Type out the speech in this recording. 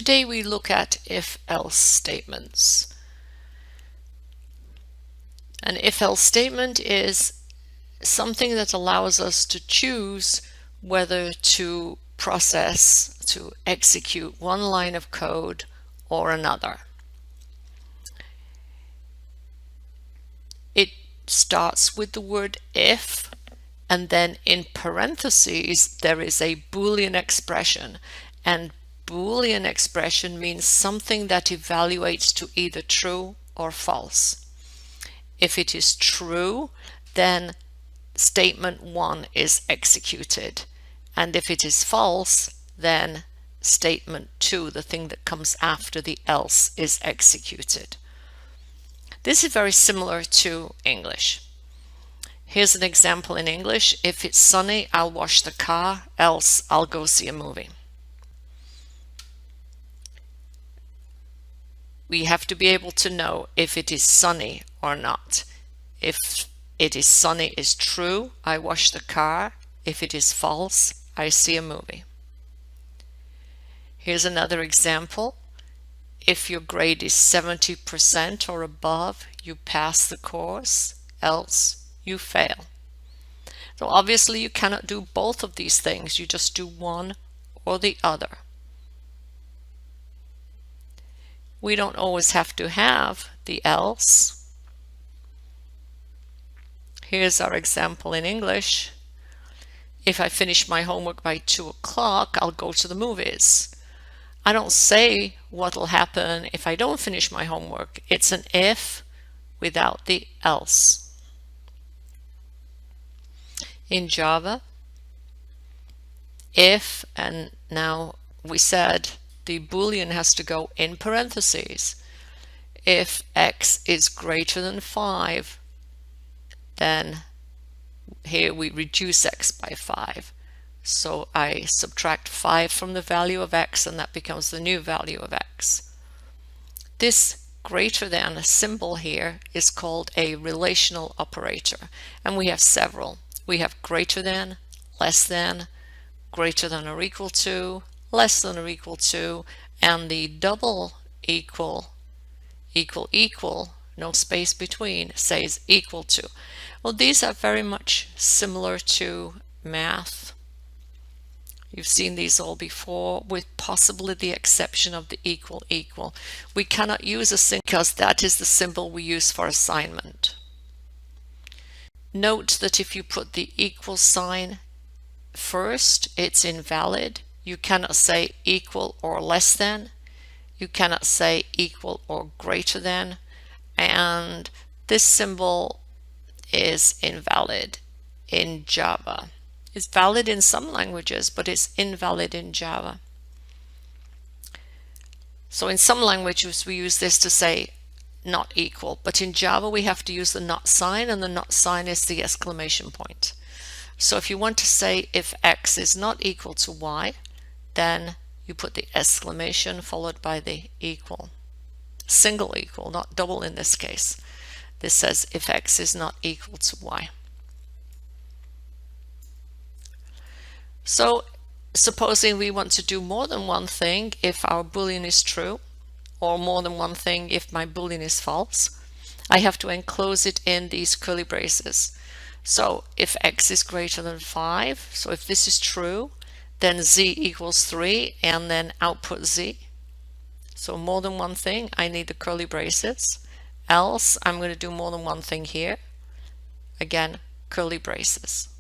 Today we look at if-else statements. An if-else statement is something that allows us to choose whether to execute one line of code or another. It starts with the word if, and then in parentheses there is a Boolean expression, and Boolean expression means something that evaluates to either true or false. If it is true, then statement 1 is executed, and if it is false, then statement 2, the thing that comes after the else, is executed. This is very similar to English. Here's an example in English. If it's sunny, I'll wash the car, else I'll go see a movie. We have to be able to know if it is sunny or not. If it is sunny is true, I wash the car. If it is false, I see a movie. Here's another example. If your grade is 70% or above, you pass the course, else you fail. So obviously you cannot do both of these things. You just do one or the other. We don't always have to have the else. Here's our example in English. If I finish my homework by 2 o'clock, I'll go to the movies. I don't say what'll happen if I don't finish my homework. It's an if without the else. In Java, if, and now we said the Boolean has to go in parentheses. If x is greater than 5, then here we reduce x by 5. So I subtract 5 from the value of x, and that becomes the new value of x. This greater than symbol here is called a relational operator, and we have several. We have greater than, less than, greater than or equal to, less than or equal to, and the double equal, no space between, says equal to. Well, these are very much similar to math. You've seen these all before, with possibly the exception of the equal. We cannot use a symbol because that is the symbol we use for assignment. Note that if you put the equal sign first, it's invalid. You cannot say equal or less than. You cannot say equal or greater than. And this symbol is invalid in Java. It's valid in some languages, but it's invalid in Java. So in some languages we use this to say not equal, but in Java we have to use the not sign, and the not sign is the exclamation point. So if you want to say if x is not equal to y, then you put the exclamation followed by the equal. Single equal, not double in this case. This says if x is not equal to y. So supposing we want to do more than one thing if our Boolean is true, or more than one thing if my Boolean is false, I have to enclose it in these curly braces. So if x is greater than 5, so if this is true, then z equals 3, and then output z. So more than one thing, I need the curly braces. Else, I'm going to do more than one thing here. Again, curly braces.